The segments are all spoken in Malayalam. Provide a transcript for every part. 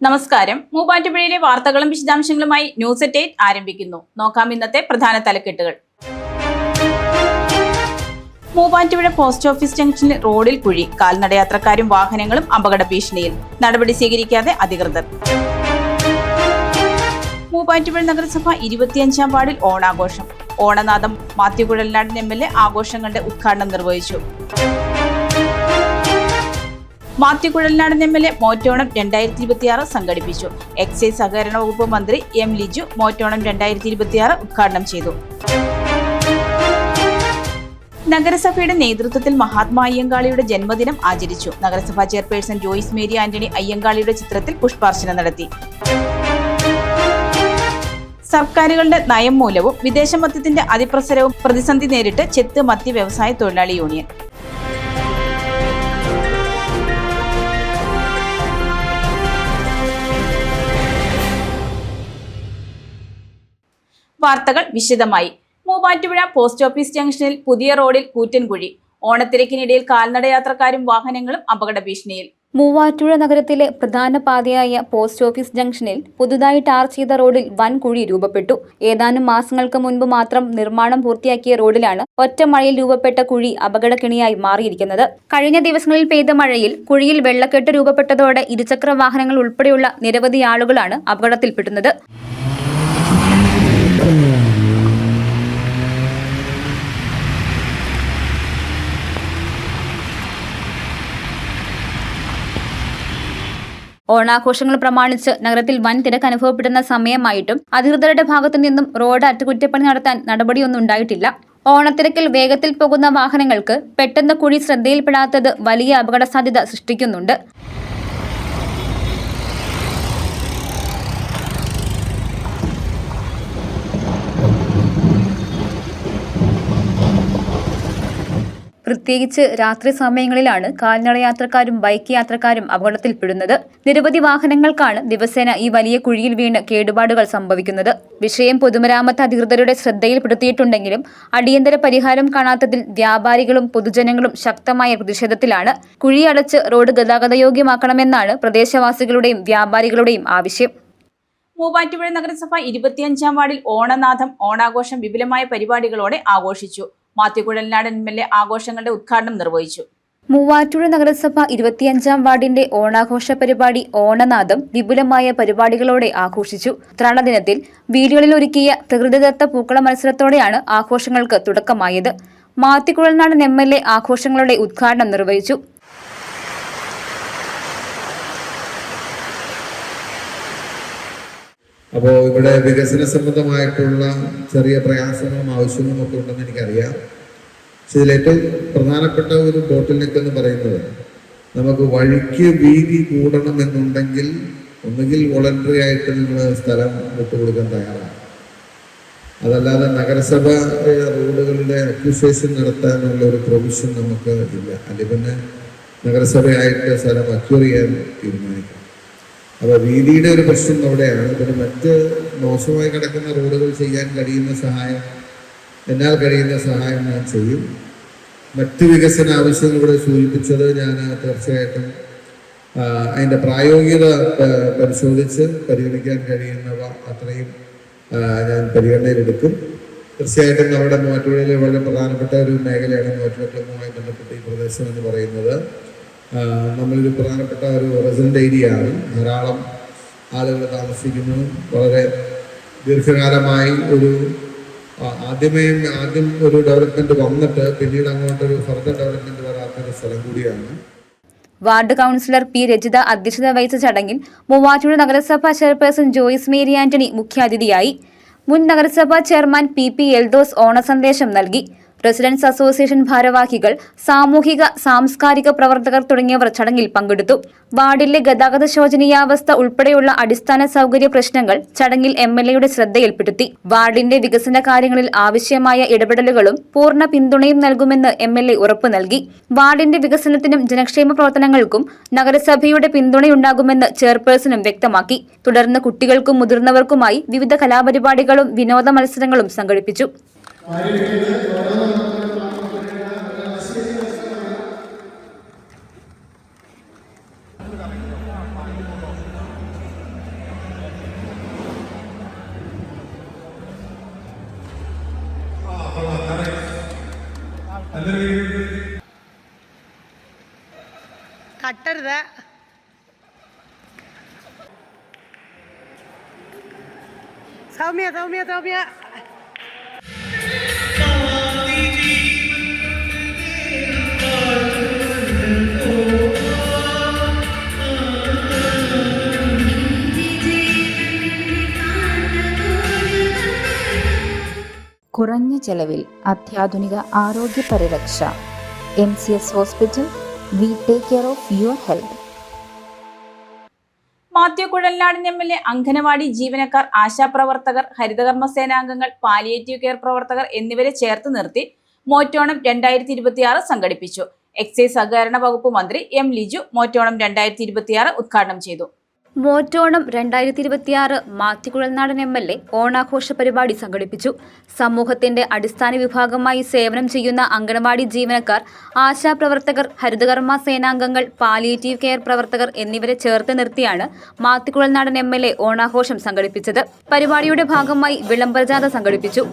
നമസ്കാരം. മൂവാറ്റുപുഴയിലെ വാർത്തകളും വിശദാംശങ്ങളുമായി ന്യൂസ് അറ്റ് 8 ആരംഭിക്കുന്നു. നോക്കാം ഇന്നത്തെ പ്രധാന തലക്കെട്ടുകൾ. മൂവാറ്റുപുഴ പോസ്റ്റ് ഓഫീസ് ജംഗ്ഷനിൽ റോഡിൽ കുഴി, കാൽനടയാത്രക്കാരും വാഹനങ്ങളും അപകട ഭീഷണിയിൽ, നടപടി സ്വീകരിക്കാതെ അധികൃതർ. മൂവാറ്റുപുഴ നഗരസഭ 25-ാം വാർഡിൽ ഓണാഘോഷം. ഓണനാഥം മാത്യു കുഴൽനാടൻ MLA ആഘോഷങ്ങളുടെ ഉദ്ഘാടനം നിർവഹിച്ചു. മാത്യു കുഴൽനാടൻ MLA മോറ്റോണം 2026 സംഘടിപ്പിച്ചു. എക്സൈസ് സഹകരണ വകുപ്പ് മന്ത്രി M. ലിജു മോറ്റോണം 2026 ഉദ്ഘാടനം ചെയ്തു. നഗരസഭയുടെ നേതൃത്വത്തിൽ മഹാത്മാ അയ്യങ്കാളിയുടെ ജന്മദിനം ആചരിച്ചു. നഗരസഭാ ചെയർപേഴ്സൺ ജോയിസ് മേരി ആന്റണി അയ്യങ്കാളിയുടെ ചിത്രത്തിൽ പുഷ്പാർച്ചന നടത്തി. സർക്കാരുകളുടെ നയം മൂലവും വിദേശ മദ്യത്തിന്റെ അതിപ്രസരവും പ്രതിസന്ധി നേരിട്ട് ചെത്ത് മദ്യ വ്യവസായ തൊഴിലാളി യൂണിയൻ. വാർത്തകൾ വിശദമായി. മൂവാറ്റുപുഴ പോസ്റ്റ് ഓഫീസ് ജംഗ്ഷനിൽ പുതിയ റോഡിൽ കൂറ്റൻ കുഴി, ഓണത്തിരക്കിനിടയിൽ കാൽനടയാത്രക്കാരും വാഹനങ്ങളും അപകട ഭീഷണിയിൽ. മൂവാറ്റുപുഴ നഗരത്തിലെ പ്രധാന പാതയായ പോസ്റ്റ് ഓഫീസ് ജംഗ്ഷനിൽ പുതുതായി ടാർ ചെയ്ത റോഡിൽ വൻ കുഴി രൂപപ്പെട്ടു. ഏതാനും മാസങ്ങൾക്ക് മുൻപ് മാത്രം നിർമ്മാണം പൂർത്തിയാക്കിയ റോഡിലാണ് ഒറ്റ മഴയിൽ രൂപപ്പെട്ട കുഴി അപകടക്കെണിയായി മാറിയിരിക്കുന്നത്. കഴിഞ്ഞ ദിവസങ്ങളിൽ പെയ്ത മഴയിൽ കുഴിയിൽ വെള്ളക്കെട്ട് രൂപപ്പെട്ടതോടെ ഇരുചക്ര വാഹനങ്ങൾ ഉൾപ്പെടെയുള്ള നിരവധി ആളുകളാണ് അപകടത്തിൽപ്പെടുന്നത്. ഓണാഘോഷങ്ങൾ പ്രമാണിച്ച് നഗരത്തിൽ വൻ തിരക്ക് അനുഭവപ്പെടുന്ന സമയമായിട്ടും അധികൃതരുടെ ഭാഗത്തു നിന്നും റോഡ് അറ്റകുറ്റപ്പണി നടത്താൻ നടപടിയൊന്നും ഉണ്ടായിട്ടില്ല. ഓണത്തിരക്കിൽ വേഗത്തിൽ പോകുന്ന വാഹനങ്ങൾക്ക് പെട്ടെന്ന് കുഴി ശ്രദ്ധയിൽപ്പെടാത്തത് വലിയ അപകട സാധ്യത സൃഷ്ടിക്കുന്നുണ്ട്. പ്രത്യേകിച്ച് രാത്രി സമയങ്ങളിലാണ് കാൽനടയാത്രക്കാരും ബൈക്ക് യാത്രക്കാരും അപകടത്തിൽപ്പെടുന്നത്. നിരവധി വാഹനങ്ങൾക്കാണ് ദിവസേന ഈ വലിയ കുഴിയിൽ വീണ് കേടുപാടുകൾ സംഭവിക്കുന്നത്. വിഷയം പൊതുമരാമത്ത് അധികൃതരുടെ ശ്രദ്ധയിൽപ്പെടുത്തിയിട്ടുണ്ടെങ്കിലും അടിയന്തര പരിഹാരം കാണാത്തതിൽ വ്യാപാരികളും പൊതുജനങ്ങളും ശക്തമായ പ്രതിഷേധത്തിലാണ്. കുഴി അടച്ച് റോഡ് ഗതാഗതയോഗ്യമാക്കണമെന്നാണ് പ്രദേശവാസികളുടെയും വ്യാപാരികളുടെയും ആവശ്യം. മൂവാറ്റുപുഴ നഗരസഭ 25-ാം വാർഡിൽ ഓണനാഥം ഓണാഘോഷം വിപുലമായ പരിപാടികളോടെ ആഘോഷിച്ചു. മാത്യു കുഴൽനാടൻ MLA ആഘോഷങ്ങളുടെ ഉദ്ഘാടനം നിർവഹിച്ചു. മൂവാറ്റുപുഴ നഗരസഭ 25-ാം വാർഡിന്റെ ഓണാഘോഷ പരിപാടി ഓണനാഥം വിപുലമായ പരിപാടികളോടെ ആഘോഷിച്ചു. ഉത്രാട ദിനത്തിൽ വീടുകളിൽ ഒരുക്കിയ പ്രകൃതിദത്ത പൂക്കള മത്സരത്തോടെയാണ് ആഘോഷങ്ങൾക്ക് തുടക്കമായത്. മാത്യു കുഴൽനാടൻ MLA ആഘോഷങ്ങളുടെ ഉദ്ഘാടനം നിർവഹിച്ചു. അപ്പോൾ ഇവിടെ വികസന സംബന്ധമായിട്ടുള്ള ചെറിയ പ്രയാസങ്ങളും ആവശ്യങ്ങളും ഒക്കെ ഉണ്ടെന്ന് എനിക്കറിയാം. പക്ഷെ ഇതിലേറ്റവും പ്രധാനപ്പെട്ട ഒരു ബോട്ടിൽ നെക്ക് എന്ന് പറയുന്നത്, നമുക്ക് വഴിക്ക് വീതി കൂടണമെന്നുണ്ടെങ്കിൽ ഒന്നുകിൽ വോളണ്ടറി ആയിട്ട് നിങ്ങൾ സ്ഥലം വിട്ടുകൊടുക്കാൻ തയ്യാറാണ്. അതല്ലാതെ നഗരസഭ റോഡുകളുടെ അക്വിസേഷൻ നടത്താനുള്ള ഒരു പ്രൊവിഷൻ നമുക്ക് ഇല്ല. അല്ലെങ്കിൽ പിന്നെ നഗരസഭയായിട്ട് സ്ഥലം അക്വയർ ചെയ്യാൻ തീരുമാനിക്കണം. അപ്പോൾ വീതിയുടെ ഒരു പ്രശ്നം അവിടെയാണ്. പിന്നെ മറ്റ് മോശമായി കിടക്കുന്ന റോഡുകൾ ചെയ്യാൻ കഴിയുന്ന സഹായം, എന്നാൽ കഴിയുന്ന സഹായം ഞാൻ ചെയ്യും. മറ്റ് വികസന ആവശ്യങ്ങൾ ഇവിടെ സൂചിപ്പിച്ചത് ഞാൻ തീർച്ചയായിട്ടും അതിൻ്റെ പ്രായോഗികത പരിശോധിച്ച് പരിഗണിക്കാൻ കഴിയുന്നവ അത്രയും ഞാൻ പരിഗണനയിലെടുക്കും. തീർച്ചയായിട്ടും നമ്മുടെ മൂവാറ്റുപുഴയിലെ വളരെ പ്രധാനപ്പെട്ട ഒരു മേഖലയാണ് മൂവാറ്റുപുഴ ക്ലബ്ബുമായി ബന്ധപ്പെട്ട ഈ പ്രദേശം എന്ന് പറയുന്നത്. നമ്മളൊരു പ്രധാനപ്പെട്ട ഒരു റെസിഡൻ്റ് ഏരിയ ആണ്. ധാരാളം ആളുകൾ താമസിക്കുന്നു. വളരെ ദീർഘകാലമായി ആദ്യം ഒരു ഡെവലപ്മെൻറ്റ് വന്നിട്ട് പിന്നീട് അങ്ങോട്ടൊരു ഫർദർ ഡെവലപ്മെൻറ്റ് വരാത്തൊരു സ്ഥലം കൂടിയാണ്. Ward councillor P. രജിത അധ്യക്ഷത വഹിച്ച ചടങ്ങിൽ മൂവാറ്റുപുഴ നഗരസഭാ ചെയർപേഴ്സൺ ജോയിസ് മേരി ആന്റണി മുഖ്യാതിഥിയായി. മുൻ നഗരസഭാ ചെയർമാൻ P. എൽദോസ് ഓണസന്ദേശം നൽകി. റെസിഡൻസ് അസോസിയേഷൻ ഭാരവാഹികൾ, സാമൂഹിക സാംസ്കാരിക പ്രവർത്തകർ തുടങ്ങിയവർ ചടങ്ങിൽ പങ്കെടുത്തു. വാർഡിലെ ഗതാഗത ശോചനീയാവസ്ഥ ഉൾപ്പെടെയുള്ള അടിസ്ഥാന സൗകര്യ പ്രശ്നങ്ങൾ ചടങ്ങിൽ MLAയുടെ ശ്രദ്ധയിൽപ്പെടുത്തി. വാർഡിന്റെ വികസന കാര്യങ്ങളിൽ ആവശ്യമായ ഇടപെടലുകളും പൂർണ്ണ പിന്തുണയും നൽകുമെന്ന് MLA ഉറപ്പു നൽകി. വാർഡിന്റെ വികസനത്തിനും ജനക്ഷേമ പ്രവർത്തനങ്ങൾക്കും നഗരസഭയുടെ പിന്തുണയുണ്ടാകുമെന്ന് ചെയർപേഴ്സണും വ്യക്തമാക്കി. തുടർന്ന് കുട്ടികൾക്കും മുതിർന്നവർക്കുമായി വിവിധ കലാപരിപാടികളും വിനോദ മത്സരങ്ങളും സംഘടിപ്പിച്ചു. കട്ടരുത്. സൗമ്യ സൗമ്യ സൗമ്യ കുറഞ്ഞ ചെലവിൽ അത്യാധുനിക ആരോഗ്യ പരിരക്ഷ. MCS hospital. We take care of your health. Mathew Kuzhalnadan MLA anganwadi ജീവനക്കാർ, ആശാപ്രവർത്തകർ, ഹരിതകർമ്മ സേനാംഗങ്ങൾ, പാലിയേറ്റീവ് കെയർ പ്രവർത്തകർ എന്നിവരെ ചേർത്ത് നിർത്തി മോറ്റോണം 2026 സംഘടിപ്പിച്ചു. എക്സൈസ് സഹകരണ വകുപ്പ് മന്ത്രി M. ലിജു മോറ്റോണം 2026 ഉദ്ഘാടനം ചെയ്തു. മോറ്റോണം 2026 മാത്യു കുഴൽനാടൻ MLA ഓണാഘോഷ പരിപാടി സംഘടിപ്പിച്ചു. സമൂഹത്തിന്റെ അടിസ്ഥാന വിഭാഗമായി സേവനം ചെയ്യുന്ന അംഗനവാടി ജീവനക്കാർ, ആശാപ്രവർത്തകർ, ഹരിതകർമ്മ സേനാംഗങ്ങൾ, പാലിയേറ്റീവ് കെയർ പ്രവർത്തകർ എന്നിവരെ ചേർത്ത് നിർത്തിയാണ് മാത്യു കുഴൽനാടൻ MLA ഓണാഘോഷം സംഘടിപ്പിച്ചത്. പരിപാടിയുടെ ഭാഗമായി വിളംബരജാഥ സംഘടിപ്പിച്ചു.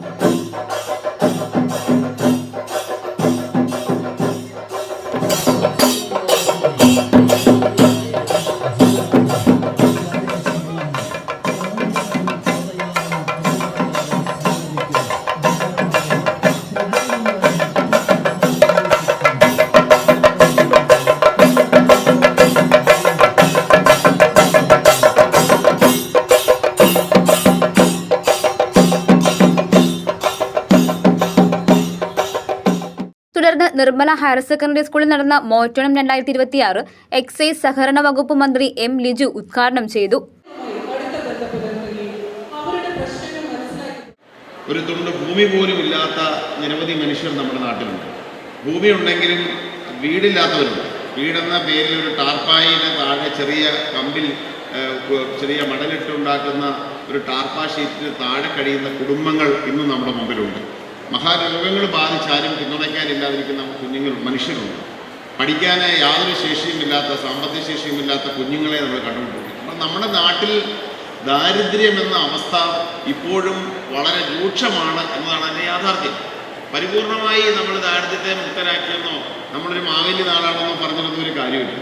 തുടർന്ന് നിർമ്മല ഹയർ സെക്കൻഡറി സ്കൂളിൽ നടന്ന മോറ്റോണം 2026 എക്സൈസ് സഹകരണ വകുപ്പ് മന്ത്രി M. ലിജു ഉദ്ഘാടനം ചെയ്തു. ഒരു തുണ്ട് ഭൂമി പോലും ഇല്ലാത്ത നിരവധി മനുഷ്യർ നമ്മുടെ നാട്ടിലുണ്ട്. ഭൂമി ഉണ്ടെങ്കിലും വീടില്ലാത്തവരുണ്ട്. വീടെന്ന പേരിൽ ഒരു ടാർപ്പായിന് താഴെ ചെറിയ കമ്പിൽ ചെറിയ മടലിട്ടുണ്ടാക്കുന്ന ഒരു ടാർപ്പാ ഷീറ്റിന് താഴെ കഴിയുന്ന കുടുംബങ്ങൾ ഇന്നും നമ്മുടെ മുമ്പിലുണ്ട്. മഹാരോഗങ്ങൾ ബാധിച്ചാലും പിന്തുണയ്ക്കാനില്ലാതിരിക്കുന്ന കുഞ്ഞുങ്ങൾ മനുഷ്യരുണ്ട്. പഠിക്കാൻ യാതൊരു ശേഷിയുമില്ലാത്ത, സാമ്പത്തിക ശേഷിയുമില്ലാത്ത കുഞ്ഞുങ്ങളെ നമ്മൾ കണ്ടുകൊണ്ടിരിക്കും. അപ്പം നമ്മുടെ നാട്ടിൽ ദാരിദ്ര്യം എന്ന അവസ്ഥ ഇപ്പോഴും വളരെ രൂക്ഷമാണ് എന്നതാണ് അതിൻ്റെ യാഥാർത്ഥ്യം. പരിപൂർണമായി നമ്മൾ ദാരിദ്ര്യത്തെ മുക്തരാക്കിയെന്നോ നമ്മളൊരു മാവേലി നാളാണെന്നോ പറഞ്ഞിരുന്ന ഒരു കാര്യമില്ല.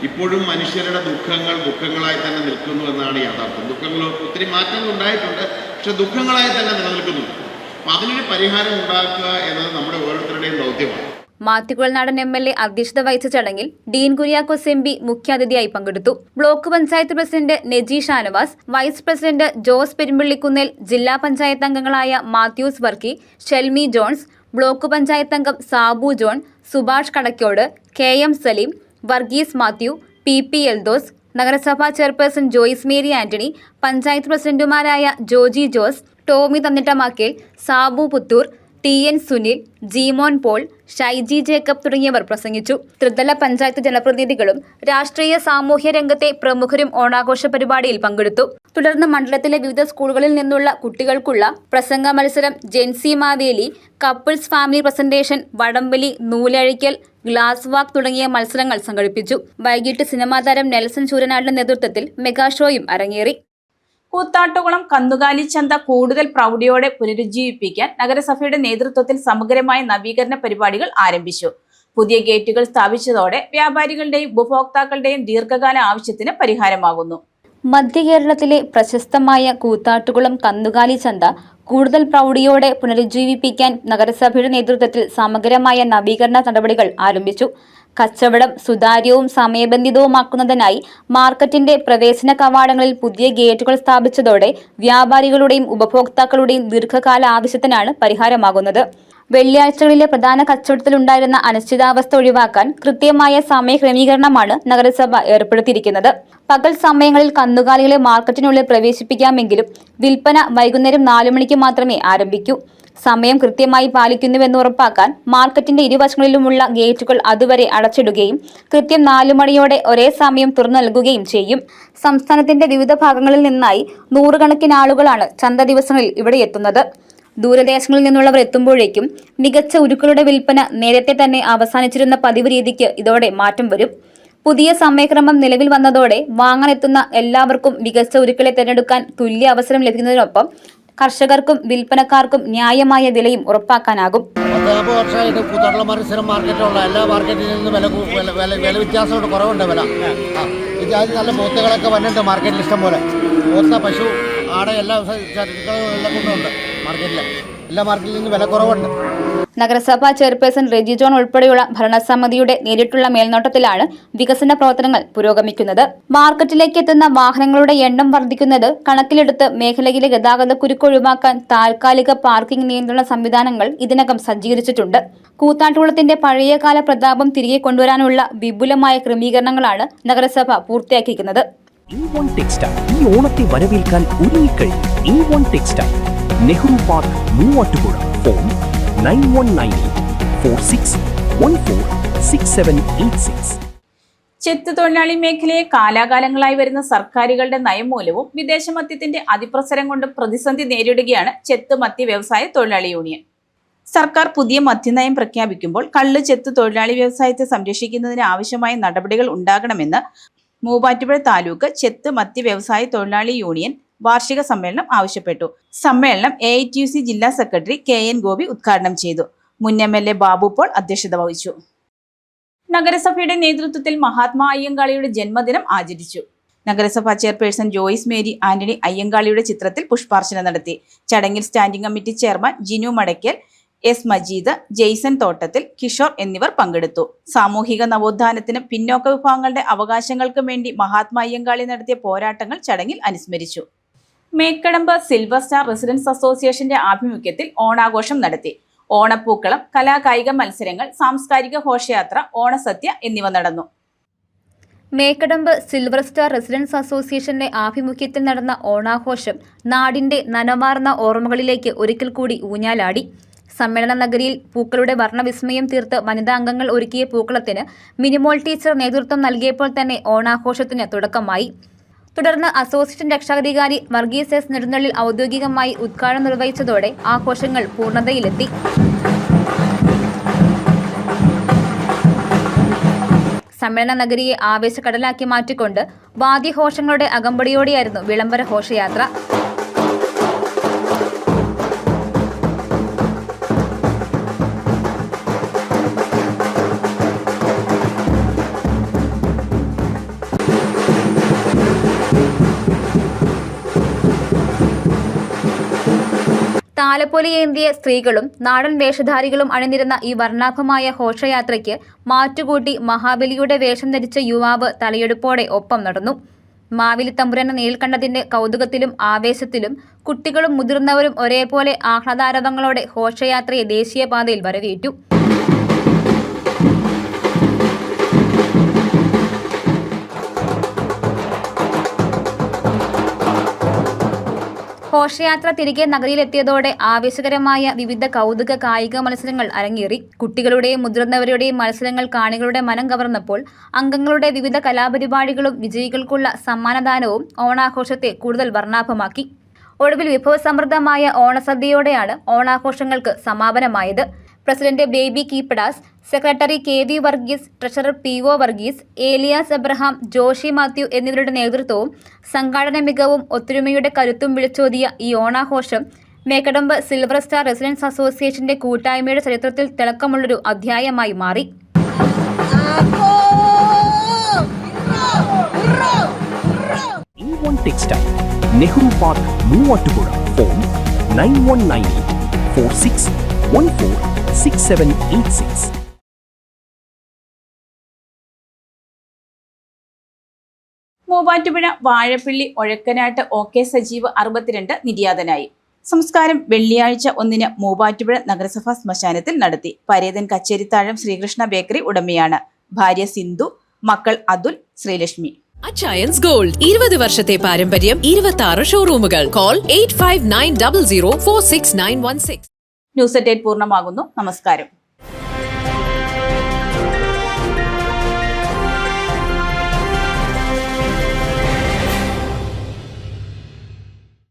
ഇപ്പോഴും മനുഷ്യരുടെ ദുഃഖങ്ങളായി തന്നെ നിൽക്കുന്നു എന്നാണ് യാഥാർത്ഥ്യം. ദുഃഖങ്ങൾ ഒത്തിരി മാറ്റങ്ങൾ ഉണ്ടായിട്ടുണ്ട്, പക്ഷെ ദുഃഖങ്ങളായി തന്നെ നിലനിൽക്കുന്നുണ്ട്. അപ്പം അതിനൊരു പരിഹാരം ഉണ്ടാക്കുക എന്നത് നമ്മുടെ ഓരോരുത്തരുടെയും ദൗത്യമാണ്. മാത്യു കുഴൽനാടൻ MLA അധ്യക്ഷത വഹിച്ച ചടങ്ങിൽ ഡീൻ കുര്യാക്കോസ് MP മുഖ്യാതിഥിയായി പങ്കെടുത്തു. Block panchayat president Neji Shanavas, vice president Jose Perumpillikunnel, ജില്ലാ പഞ്ചായത്ത് അംഗങ്ങളായ മാത്യൂസ് വർക്കി, ഷെൽമി ജോൺസ്, ബ്ലോക്ക് പഞ്ചായത്ത് അംഗം സാബു ജോൺ, സുഭാഷ് കടക്കോട്, KM സലീം, വർഗീസ് മാത്യു, PP എൽദോസ്, നഗരസഭാ ചെയർപേഴ്സൺ ജോയിസ് മേരി ആന്റണി, പഞ്ചായത്ത് പ്രസിഡന്റുമാരായ ജോജി ജോസ്, ടോമി തന്നിട്ടമാക്കേൽ, സാബു പുത്തൂർ, TN സുനിൽ, ജീമോൻ പോൾ, ഷൈജി ജേക്കബ് തുടങ്ങിയവർ പ്രസംഗിച്ചു. ത്രിതല പഞ്ചായത്ത് ജനപ്രതിനിധികളും രാഷ്ട്രീയ സാമൂഹ്യ രംഗത്തെ പ്രമുഖരും ഓണാഘോഷ പരിപാടിയിൽ പങ്കെടുത്തു. തുടർന്ന് മണ്ഡലത്തിലെ വിവിധ സ്കൂളുകളിൽ നിന്നുള്ള കുട്ടികൾക്കുള്ള പ്രസംഗ മത്സരം, Gen Z Maveli, couples family presentation, വടംവലി, നൂലഴിക്കൽ, ഗ്ലാസ് വാക്ക് തുടങ്ങിയ മത്സരങ്ങൾ സംഘടിപ്പിച്ചു. വൈകിട്ട് സിനിമാ താരം നെൽസൺ ചൂരനാടിന്റെ നേതൃത്വത്തിൽ മെഗാ ഷോയും അരങ്ങേറി. കൂത്താട്ടുകുളം കന്നുകാലി ചന്ത കൂടുതൽ പ്രൗഢിയോടെ പുനരുജ്ജീവിപ്പിക്കാൻ നഗരസഭയുടെ നേതൃത്വത്തിൽ സമഗ്രമായ നവീകരണ പരിപാടികൾ ആരംഭിച്ചു. പുതിയ ഗേറ്റുകൾ സ്ഥാപിച്ചതോടെ വ്യാപാരികളുടെയും ഉപഭോക്താക്കളുടെയും ദീർഘകാല ആവശ്യത്തിന് പരിഹാരമാകുന്നു. മധ്യ കേരളത്തിലെ പ്രശസ്തമായ കൂത്താട്ടുകുളം കന്നുകാലി ചന്ത കൂടുതൽ പ്രൗഢിയോടെ പുനരുജ്ജീവിപ്പിക്കാൻ നഗരസഭയുടെ നേതൃത്വത്തിൽ സമഗ്രമായ നവീകരണ നടപടികൾ ആരംഭിച്ചു. കച്ചവടം സുതാര്യവും സമയബന്ധിതവുമാക്കുന്നതിനായി മാർക്കറ്റിന്റെ പ്രവേശന കവാടങ്ങളിൽ പുതിയ ഗേറ്റുകൾ സ്ഥാപിച്ചതോടെ വ്യാപാരികളുടെയും ഉപഭോക്താക്കളുടെയും ദീർഘകാല ആവശ്യത്തിനാണ് പരിഹാരമാകുന്നത്. വെള്ളിയാഴ്ചകളിലെ പ്രധാന കച്ചവടത്തിലുണ്ടായിരുന്ന അനിശ്ചിതാവസ്ഥ ഒഴിവാക്കാൻ കൃത്യമായ സമയക്രമീകരണമാണ് നഗരസഭ ഏർപ്പെടുത്തിയിരിക്കുന്നത്. പകൽ സമയങ്ങളിൽ കന്നുകാലികളെ മാർക്കറ്റിനുള്ളിൽ പ്രവേശിപ്പിക്കാമെങ്കിലും വിൽപ്പന വൈകുന്നേരം 4 മണിക്ക് മാത്രമേ ആരംഭിക്കൂ. സമയം കൃത്യമായി പാലിക്കുന്നുവെന്ന് ഉറപ്പാക്കാൻ മാർക്കറ്റിന്റെ ഇരുവശങ്ങളിലുമുള്ള ഗേറ്റുകൾ അതുവരെ അടച്ചിടുകയും കൃത്യം 4 മണിയോടെ ഒരേ സമയം തുറന്നു നൽകുകയും ചെയ്യും. സംസ്ഥാനത്തിന്റെ വിവിധ ഭാഗങ്ങളിൽ നിന്നായി നൂറുകണക്കിന് ആളുകളാണ് ചന്ത ദിവസങ്ങളിൽ ഇവിടെ എത്തുന്നത്. ദൂരദേശങ്ങളിൽ നിന്നുള്ളവർ എത്തുമ്പോഴേക്കും മികച്ച ഉരുക്കളുടെ വിൽപ്പന നേരത്തെ തന്നെ അവസാനിച്ചിരുന്ന പതിവ് രീതിക്ക് ഇതോടെ മാറ്റം വരും. പുതിയ സമയക്രമം നിലവിൽ വന്നതോടെ വാങ്ങാനെത്തുന്ന എല്ലാവർക്കും മികച്ച ഉരുക്കളെ തിരഞ്ഞെടുക്കാൻ തുല്യ അവസരം ലഭിക്കുന്നതിനൊപ്പം കർഷകർക്കും വിൽപ്പനക്കാർക്കും ന്യായമായ വിലയും ഉറപ്പാക്കാനാകും. 40 വർഷമായിട്ട് കൂത്താട്ടുള്ള സ്ഥിരം മാർക്കറ്റുള്ള എല്ലാ മാർക്കറ്റിൽ നിന്ന് വില വ്യത്യാസമുണ്ട്, കുറവുണ്ട് വില. ഈ ജാതി നല്ല പോത്തുകളൊക്കെ വന്നിട്ടുണ്ട് മാർക്കറ്റിൽ ഇഷ്ടം പോലെ. പോത്ത, പശു, ആട എല്ലാ എല്ലാം കൊണ്ടുണ്ട് മാർക്കറ്റിൽ. എല്ലാ മാർക്കറ്റിൽ നിന്ന് വില കുറവുണ്ട്. നഗരസഭാ ചെയർപേഴ്സൺ റെജി ജോൺ ഉൾപ്പെടെയുള്ള ഭരണസമിതിയുടെ നേരിട്ടുള്ള മേൽനോട്ടത്തിലാണ് വികസന പ്രവർത്തനങ്ങൾ പുരോഗമിക്കുന്നത്. മാർക്കറ്റിലേക്ക് എത്തുന്ന വാഹനങ്ങളുടെ എണ്ണം വർദ്ധിക്കുന്നത് കണക്കിലെടുത്ത് മേഖലയിലെ ഗതാഗതക്കുരുക്ക് ഒഴിവാക്കാൻ താൽക്കാലിക പാർക്കിംഗ് നിയന്ത്രണ സംവിധാനങ്ങൾ ഇതിനകം സജ്ജീകരിച്ചിട്ടുണ്ട്. കൂത്താട്ടുകുളത്തിന്റെ പഴയകാല പ്രതാപം തിരികെ കൊണ്ടുവരാനുള്ള വിപുലമായ ക്രമീകരണങ്ങളാണ് നഗരസഭ പൂർത്തിയാക്കിയിരിക്കുന്നത്. E1 ടെക്സ്റ്റൈൽ ഈ ഓണത്തെ വരവേൽക്കാൻ ഒരുങ്ങിക്കഴിഞ്ഞു. E1 textile, Nehru park, Muvattupuzha. Phone 919846146786. ചെത്തു തൊഴിലാളി മേഖലയെ കാലാകാലങ്ങളായി വരുന്ന സർക്കാരുകളുടെ നയം മൂലവും വിദേശ മദ്യത്തിന്റെ അതിപ്രസരം കൊണ്ടും പ്രതിസന്ധി നേരിടുകയാണ് ചെത്ത് മദ്യ വ്യവസായ തൊഴിലാളി യൂണിയൻ. സർക്കാർ പുതിയ മദ്യനയം പ്രഖ്യാപിക്കുമ്പോൾ കള്ള് ചെത്തു തൊഴിലാളി വ്യവസായത്തെ സംരക്ഷിക്കുന്നതിന് ആവശ്യമായ നടപടികൾ ഉണ്ടാകണമെന്ന് മൂവാറ്റുപുഴ താലൂക്ക് ചെത്ത് മദ്യ വ്യവസായ തൊഴിലാളി യൂണിയൻ വാർഷിക സമ്മേളനം ആവശ്യപ്പെട്ടു. സമ്മേളനം AITUC ജില്ലാ സെക്രട്ടറി KN ഗോപി ഉദ്ഘാടനം ചെയ്തു. മുൻ MLA ബാബു പോൾ അധ്യക്ഷത വഹിച്ചു. നഗരസഭയുടെ നേതൃത്വത്തിൽ മഹാത്മാ അയ്യങ്കാളിയുടെ ജന്മദിനം ആചരിച്ചു. നഗരസഭാ ചെയർപേഴ്സൺ ജോയിസ് മേരി ആന്റണി അയ്യങ്കാളിയുടെ ചിത്രത്തിൽ പുഷ്പാർച്ചന നടത്തി. ചടങ്ങിൽ standing committee chairman Jinu Madakkal, S Majeed, Jason തോട്ടത്തിൽ, കിഷോർ എന്നിവർ പങ്കെടുത്തു. സാമൂഹിക നവോത്ഥാനത്തിനും പിന്നോക്ക വിഭാഗങ്ങളുടെ അവകാശങ്ങൾക്കും വേണ്ടി മഹാത്മാ അയ്യങ്കാളി നടത്തിയ പോരാട്ടങ്ങൾ ചടങ്ങിൽ അനുസ്മരിച്ചു. മേക്കടമ്പ് സിൽവർ സ്റ്റാർ റെസിഡൻസ് അസോസിയേഷന്റെ ആഭിമുഖ്യത്തിൽ ഓണാഘോഷം നടത്തി. ഓണപ്പൂക്കളം, കലാകായിക മത്സരങ്ങൾ, സാംസ്കാരിക ഘോഷയാത്ര, ഓണസദ്യ എന്നിവ നടന്നു. മേക്കടമ്പ് സിൽവർ സ്റ്റാർ റെസിഡൻസ് അസോസിയേഷന്റെ ആഭിമുഖ്യത്തിൽ നടന്ന ഓണാഘോഷം നാടിന്റെ നനവാർന്ന ഓർമ്മകളിലേക്ക് ഒരിക്കൽ കൂടി ഊഞ്ഞാലാടി. സമ്മേളന നഗരിയിൽ പൂക്കളുടെ വർണ്ണവിസ്മയം തീർത്ത് വനിതാ അംഗങ്ങൾ ഒരുക്കിയ പൂക്കളത്തിന് മിനിമോൾ ടീച്ചർ നേതൃത്വം നൽകിയപ്പോൾ തന്നെ ഓണാഘോഷത്തിന് തുടക്കമായി. തുടർന്ന് അസോസിയേഷൻ രക്ഷാധികാരി വർഗീസ് S നെടുന്നള്ളിൽ ഔദ്യോഗികമായി ഉദ്ഘാടനം നിർവഹിച്ചതോടെ ആഘോഷങ്ങൾ പൂർണ്ണതയിലെത്തി. സമ്മേളന നഗരിയെ ആവേശക്കടലാക്കി മാറ്റിക്കൊണ്ട് വാദ്യഘോഷങ്ങളുടെ അകമ്പടിയോടെയായിരുന്നു വിളംബര ഘോഷയാത്ര. താലപ്പൊലിയേന്തിയ സ്ത്രീകളും നാടൻ വേഷധാരികളും അണിനിരുന്ന ഈ വർണ്ണാഭമായ ഘോഷയാത്രയ്ക്ക് മാറ്റുകൂട്ടി മഹാബലിയുടെ വേഷം ധരിച്ച യുവാവ് തലയെടുപ്പോടെ ഒപ്പം നടന്നു. മാവേലി തമ്പുരാനെ നേരിൽ കണ്ടതിന്റെ കൗതുകത്തിലും ആവേശത്തിലും കുട്ടികളും മുതിർന്നവരും ഒരേപോലെ ആഹ്ലാദാരവങ്ങളോടെ ഘോഷയാത്രയെ ദേശീയപാതയിൽ വരവേറ്റു. ഘോഷയാത്ര തിരികെ നഗരിയിലെത്തിയതോടെ ആവേശകരമായ വിവിധ കൗതുക കായിക മത്സരങ്ങൾ അരങ്ങേറി. കുട്ടികളുടെയും മുതിർന്നവരുടെയും മത്സരങ്ങൾ കാണികളുടെ മനം കവർന്നപ്പോൾ അംഗങ്ങളുടെ വിവിധ കലാപരിപാടികളും വിജയികൾക്കുള്ള സമ്മാനദാനവും ഓണാഘോഷത്തെ കൂടുതൽ വർണ്ണാഭമാക്കി. ഒടുവിൽ വിഭവസമൃദ്ധമായ ഓണസദ്യയോടെയാണ് ഓണാഘോഷങ്ങൾക്ക് സമാപനമായത്. President Baby Keeppadas, secretary KV Varghese, treasurer PO Varghese, Elias Abraham, Joshy Mathew എന്നിവരുടെ നേതൃത്വവും സംഘാടന മികവും ഒത്തൊരുമയുടെ കരുത്തും വിളിച്ചോതിയ ഈ ഓണാഘോഷം മേക്കടമ്പ് സിൽവർ സ്റ്റാർ റെസിഡൻസ് അസോസിയേഷന്റെ കൂട്ടായ്മയുടെ ചരിത്രത്തിൽ തിളക്കമുള്ളൊരു അധ്യായമായി മാറി. E1 textile, Nehru park, Muvattupuzha. Phone 919846146786. Muvattupuzha Vazhappilly Ozhakkanattu OK Sajeev 62 നിര്യാതനായി. സംസ്കാരം വെള്ളിയാഴ്ച 1 മൂവാറ്റുപുഴ നഗരസഭാ ശ്മശാനത്തിൽ നടത്തി. പരേതൻ കച്ചേരിത്താഴം ശ്രീകൃഷ്ണ ബേക്കറി ഉടമയാണ്. ഭാര്യ സിന്ധു, മക്കൾ അതുൽ, ശ്രീലക്ഷ്മി. അച്ചയൻസ് ഗോൾഡ് 20 വർഷത്തെ പാരമ്പര്യം, 26 ഷോറൂമുകൾ. കോൾ 8590046916. ന്യൂസ് അറ്റ് 8 പൂർണ്ണമാകുന്നു. നമസ്കാരം.